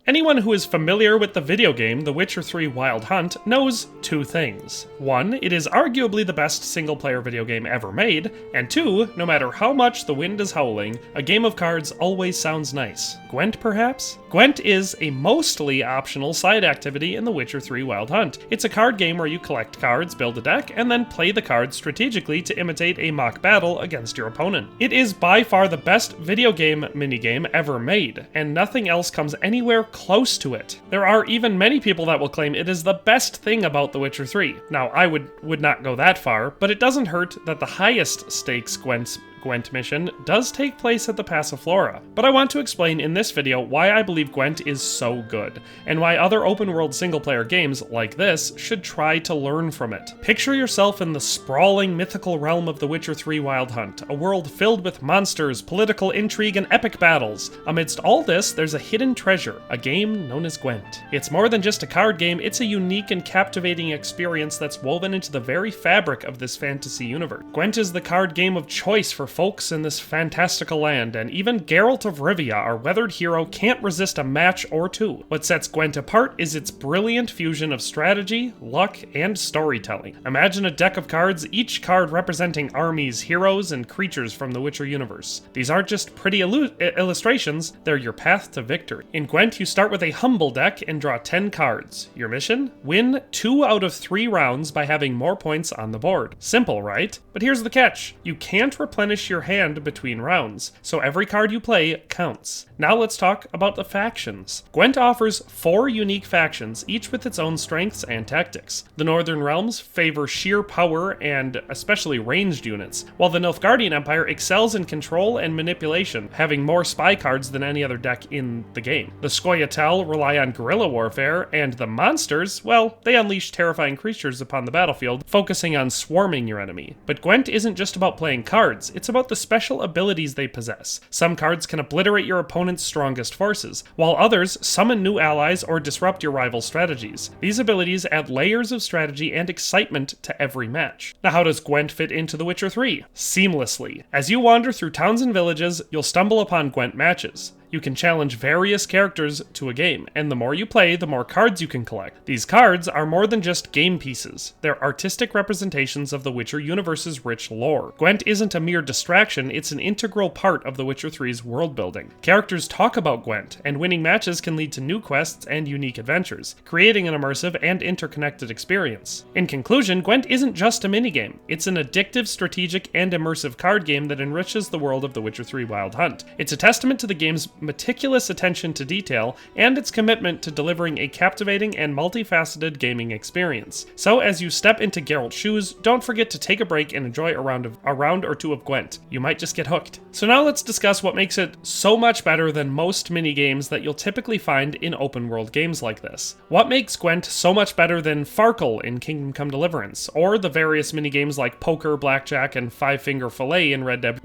Anyone who is familiar with the video game The Witcher 3 Wild Hunt knows two things. One, it is arguably the best single-player video game ever made, and two, no matter how much the wind is howling, a game of cards always sounds nice. Gwent, perhaps? Gwent is a mostly optional side activity in The Witcher 3 Wild Hunt. It's a card game where you collect cards, build a deck, and then play the cards strategically to imitate a mock battle against your opponent. It is by far the best video game minigame ever made, and nothing else comes anywhere close to it. There are even many people that will claim it is the best thing about The Witcher 3. Now, I would not go that far, but it doesn't hurt that the highest stakes Gwent mission does take place at the Passiflora. But I want to explain in this video why I believe Gwent is so good, and why other open-world single-player games like this should try to learn from it. Picture yourself in the sprawling mythical realm of The Witcher 3 Wild Hunt, a world filled with monsters, political intrigue, and epic battles. Amidst all this, there's a hidden treasure, a game known as Gwent. It's more than just a card game, it's a unique and captivating experience that's woven into the very fabric of this fantasy universe. Gwent is the card game of choice for folks in this fantastical land, and even Geralt of Rivia, our weathered hero, can't resist a match or two. What sets Gwent apart is its brilliant fusion of strategy, luck, and storytelling. Imagine a deck of cards, each card representing armies, heroes, and creatures from the Witcher universe. These aren't just pretty illustrations, they're your path to victory. In Gwent, you start with a humble deck and draw 10 cards. Your mission? Win 2 out of 3 rounds by having more points on the board. Simple, right? But here's the catch. You can't replenish your hand between rounds, so every card you play counts. Now let's talk about the factions. Gwent offers 4 unique factions, each with its own strengths and tactics. The Northern Realms favor sheer power and especially ranged units, while the Nilfgaardian Empire excels in control and manipulation, having more spy cards than any other deck in the game. The Scoia'tael rely on guerrilla warfare, and the monsters, well, they unleash terrifying creatures upon the battlefield, focusing on swarming your enemy. But Gwent isn't just about playing cards, it's about the special abilities they possess. Some cards can obliterate your opponent's strongest forces, while others summon new allies or disrupt your rival's strategies. These abilities add layers of strategy and excitement to every match. Now, how does Gwent fit into The Witcher 3? Seamlessly. As you wander through towns and villages, you'll stumble upon Gwent matches. You can challenge various characters to a game, and the more you play, the more cards you can collect. These cards are more than just game pieces. They're artistic representations of the Witcher universe's rich lore. Gwent isn't a mere distraction, it's an integral part of The Witcher 3's world building. Characters talk about Gwent, and winning matches can lead to new quests and unique adventures, creating an immersive and interconnected experience. In conclusion, Gwent isn't just a minigame. It's an addictive, strategic, and immersive card game that enriches the world of The Witcher 3 Wild Hunt. It's a testament to the game's meticulous attention to detail and its commitment to delivering a captivating and multifaceted gaming experience. So as you step into Geralt's shoes, don't forget to take a break and enjoy a round or two of Gwent. You might just get hooked. So now let's discuss what makes it so much better than most minigames that you'll typically find in open world games like this. What makes Gwent so much better than Farkle in Kingdom Come Deliverance, or the various minigames like Poker, Blackjack, and Five Finger Fillet in Red Dead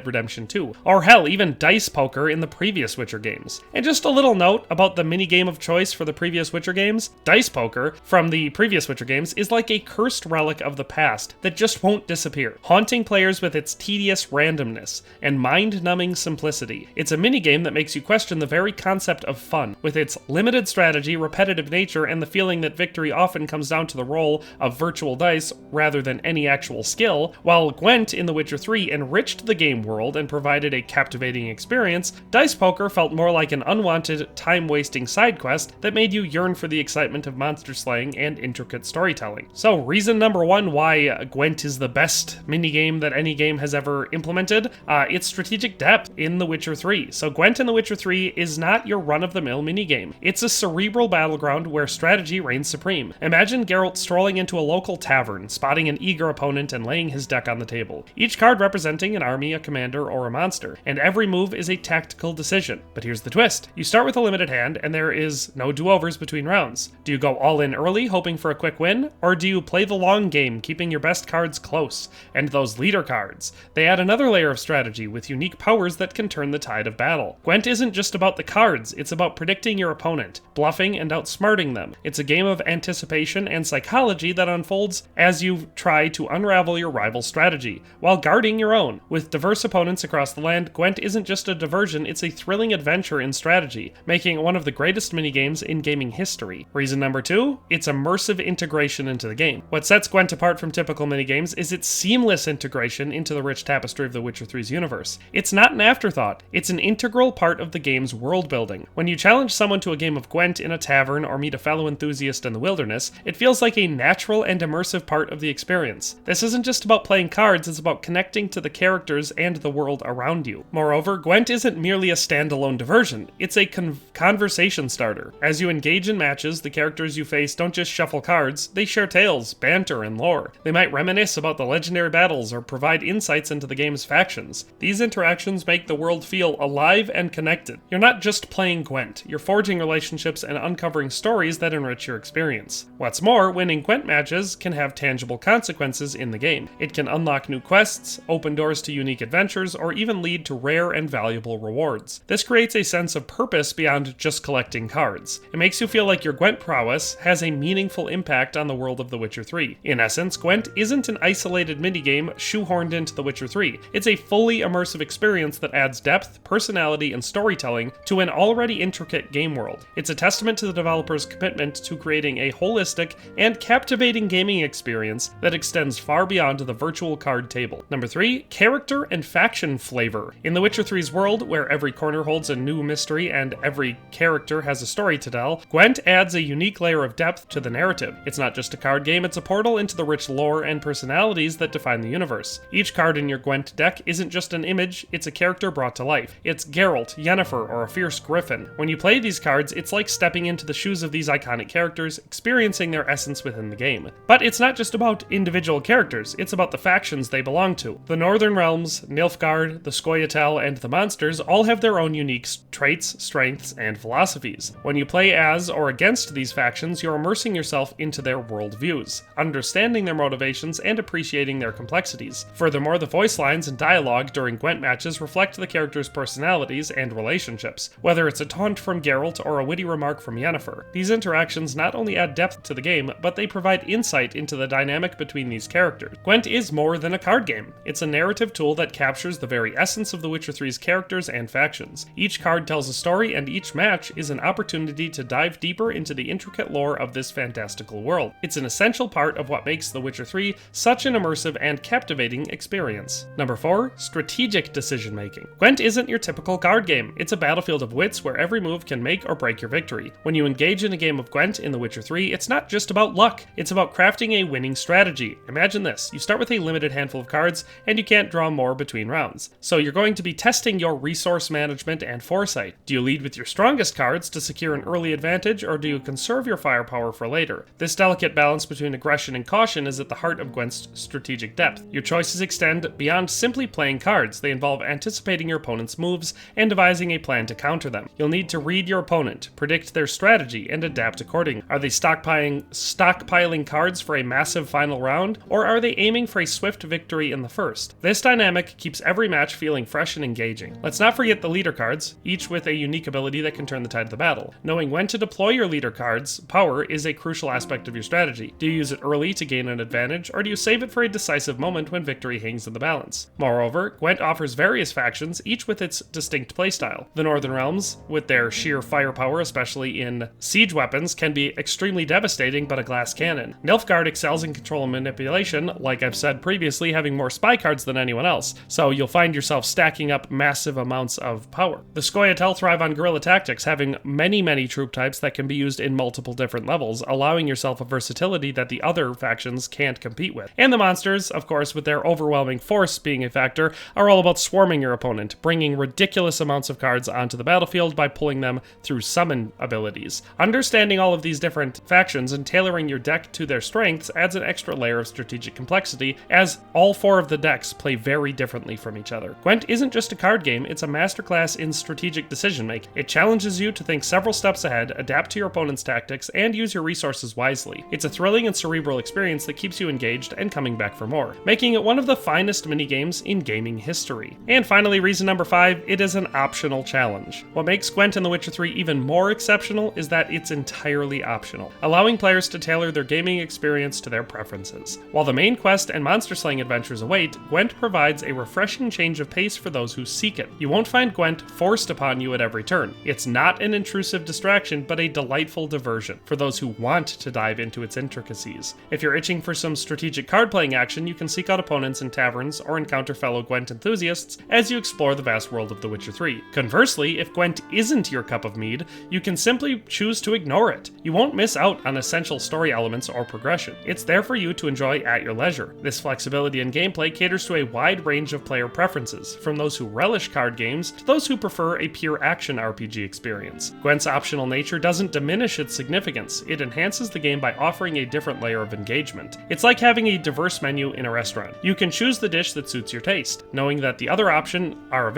Redemption 2, or hell, even Dice Poker in the previous Witcher games. And just a little note about the minigame of choice for the previous Witcher games, Dice Poker from the previous Witcher games is like a cursed relic of the past that just won't disappear, haunting players with its tedious randomness and mind-numbing simplicity. It's a minigame that makes you question the very concept of fun, with its limited strategy, repetitive nature, and the feeling that victory often comes down to the roll of virtual dice rather than any actual skill. While Gwent in The Witcher 3 enriched the game world and provided a captivating experience, Dice Poker felt more like an unwanted, time-wasting side quest that made you yearn for the excitement of monster slaying and intricate storytelling. So, reason number 1 why Gwent is the best minigame that any game has ever implemented, its strategic depth in The Witcher 3. So Gwent in The Witcher 3 is not your run-of-the-mill minigame. It's a cerebral battleground where strategy reigns supreme. Imagine Geralt strolling into a local tavern, spotting an eager opponent and laying his deck on the table. Each card representing an army, a commander, or a monster, and every move is a tactical decision. But here's the twist. You start with a limited hand, and there is no do-overs between rounds. Do you go all in early, hoping for a quick win? Or do you play the long game, keeping your best cards close? And those leader cards. They add another layer of strategy, with unique powers that can turn the tide of battle. Gwent isn't just about the cards, it's about predicting your opponent, bluffing and outsmarting them. It's a game of anticipation and psychology that unfolds as you try to unravel your rival's strategy, while guarding your own. With diverse opponents across the land, Gwent isn't just a diversion, it's a thrilling adventure in strategy, making it one of the greatest minigames in gaming history. Reason number 2, its immersive integration into the game. What sets Gwent apart from typical minigames is its seamless integration into the rich tapestry of The Witcher 3's universe. It's not an afterthought, it's an integral part of the game's world building. When you challenge someone to a game of Gwent in a tavern or meet a fellow enthusiast in the wilderness, it feels like a natural and immersive part of the experience. This isn't just about playing cards, it's about connecting to the characters and the world around you. Moreover, Gwent isn't merely a standalone diversion, it's a conversation starter. As you engage in matches, the characters you face don't just shuffle cards, they share tales, banter, and lore. They might reminisce about the legendary battles or provide insights into the game's factions. These interactions make the world feel alive and connected. You're not just playing Gwent, you're forging relationships and uncovering stories that enrich your experience. What's more, winning Gwent matches can have tangible consequences in the game. It can unlock new quests, open doors to unique adventures, or even lead to rare and valuable rewards. This creates a sense of purpose beyond just collecting cards. It makes you feel like your Gwent prowess has a meaningful impact on the world of The Witcher 3. In essence, Gwent isn't an isolated minigame shoehorned into The Witcher 3. It's a fully immersive experience that adds depth, personality, and storytelling to an already intricate game world. It's a testament to the developer's commitment to creating a holistic and captivating gaming experience that extends far beyond the virtual card table. Number 3, character and faction flavor. In The Witcher 3's world, where every corner holds a new mystery and every character has a story to tell, Gwent adds a unique layer of depth to the narrative. It's not just a card game, it's a portal into the rich lore and personalities that define the universe. Each card in your Gwent deck isn't just an image, it's a character brought to life. It's Geralt, Yennefer, or a fierce griffin. When you play these cards, it's like stepping into the shoes of these iconic characters, experiencing their essence within the game. But it's not just about individual characters, it's about the factions they belong to. The Northern Realms, Nilfgaard, the Scoia'tael, and the monsters all have their own unique traits, strengths, and philosophies. When you play as or against these factions, you're immersing yourself into their worldviews, understanding their motivations, and appreciating their complexities. Furthermore, the voice lines and dialogue during Gwent matches reflect the characters' personalities and relationships, whether it's a taunt from Geralt or a witty remark from Yennefer. These interactions not only add depth to the game, but they provide insight into the dynamic between these characters. Gwent is more than a card game. It's a narrative tool that captures the very essence of The Witcher 3's characters and factions. Each card tells a story, and each match is an opportunity to dive deeper into the intricate lore of this fantastical world. It's an essential part of what makes The Witcher 3 such an immersive and captivating experience. Number 4, strategic decision making. Gwent isn't your typical card game. It's a battlefield of wits where every move can make or break your victory. When you engage in a game of Gwent in The Witcher 3, it's not just about luck, it's about crafting a winning strategy. Imagine this, you start with a limited handful of cards, and you can't draw more between rounds. So you're going to be testing your resource management and foresight. Do you lead with your strongest cards to secure an early advantage, or do you conserve your firepower for later? This delicate balance between aggression and caution is at the heart of Gwent's strategic depth. Your choices extend beyond simply playing cards. They involve anticipating your opponent's moves and devising a plan to counter them. You'll need to read your opponent, predict their strategy, and adapt accordingly. Are they stockpiling cards for a massive final round, or are they aiming for a swift victory in the first? This dynamic keeps every match feeling fresh and engaging. Let's not forget the leader cards, each with a unique ability that can turn the tide of the battle. Knowing when to deploy your leader card's power is a crucial aspect of your strategy. Do you use it early to gain an advantage, or do you save it for a decisive moment when victory hangs in the balance? Moreover, Gwent offers various factions, each with its distinct playstyle. The Northern Realms, with their sheer firepower, especially in siege weapons, can be extremely devastating but a glass cannon. Nilfgaard excels in control and manipulation, like I've said previously, having more spy cards than anyone else, so you'll find yourself stacking up massive amounts of power. The Scoia'tael thrive on guerrilla tactics, having many troop types that can be used in multiple different levels, allowing yourself a versatility that the other factions can't compete with. And the monsters, of course, with their overwhelming force being a factor, are all about swarming your opponent, bringing ridiculous amounts of cards onto the battlefield by pulling them through summon abilities. Understanding all of these different factions and tailoring your deck to their strengths adds an extra layer of strategic complexity, as all 4 of the decks play very differently from each other. Gwent isn't just a card game, it's a masterclass in strategic decision making. It challenges you to think several steps ahead, adapt to your opponent's tactics, and use your resources wisely. It's a thrilling and cerebral experience that keeps you engaged and coming back for more, making it one of the finest minigames in gaming history. And finally, reason number 5, it is an optional challenge. What makes Gwent and The Witcher 3 even more exceptional is that it's entirely optional, allowing players to tailor their gaming experience to their preferences. While the main quest and monster slaying adventures await, Gwent provides a refreshing change of pace for those who seek it. You won't find Gwent Gwent forced upon you at every turn. It's not an intrusive distraction, but a delightful diversion for those who want to dive into its intricacies. If you're itching for some strategic card-playing action, you can seek out opponents in taverns or encounter fellow Gwent enthusiasts as you explore the vast world of The Witcher 3. Conversely, if Gwent isn't your cup of mead, you can simply choose to ignore it. You won't miss out on essential story elements or progression. It's there for you to enjoy at your leisure. This flexibility in gameplay caters to a wide range of player preferences, from those who relish card games to those who prefer a pure action RPG experience. Gwent's optional nature doesn't diminish its significance, it enhances the game by offering a different layer of engagement. It's like having a diverse menu in a restaurant. You can choose the dish that suits your taste, knowing that the other options are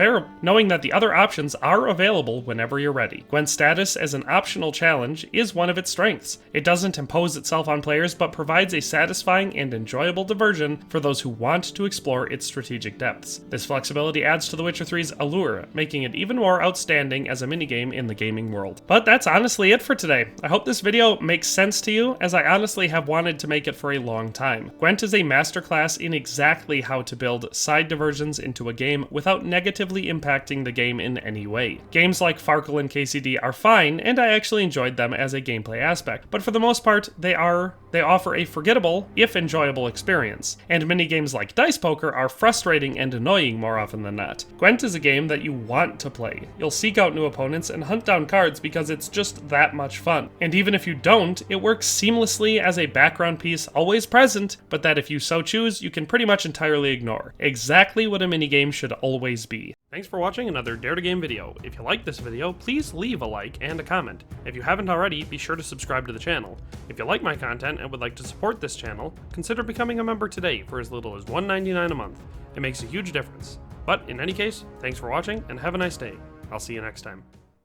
available whenever you're ready. Gwent's status as an optional challenge is one of its strengths. It doesn't impose itself on players, but provides a satisfying and enjoyable diversion for those who want to explore its strategic depths. This flexibility adds to The Witcher 3's allure, making it even more outstanding as a minigame in the gaming world. But that's honestly it for today. I hope this video makes sense to you, as I honestly have wanted to make it for a long time. Gwent is a masterclass in exactly how to build side diversions into a game without negatively impacting the game in any way. Games like Farkle and KCD are fine, and I actually enjoyed them as a gameplay aspect, but for the most part, they offer a forgettable, if enjoyable, experience. And minigames like Dice Poker are frustrating and annoying more often than not. Gwent is a game that you want to play. You'll seek out new opponents and hunt down cards because it's just that much fun. And even if you don't, it works seamlessly as a background piece, always present, but that if you so choose, you can pretty much entirely ignore. Exactly what a minigame should always be. Thanks for watching another Dare to Game video. If you liked this video, please leave a like and a comment. If you haven't already, be sure to subscribe to the channel. If you like my content and would like to support this channel, consider becoming a member today for as little as $1.99 a month. It makes a huge difference. But in any case, thanks for watching and have a nice day. I'll see you next time.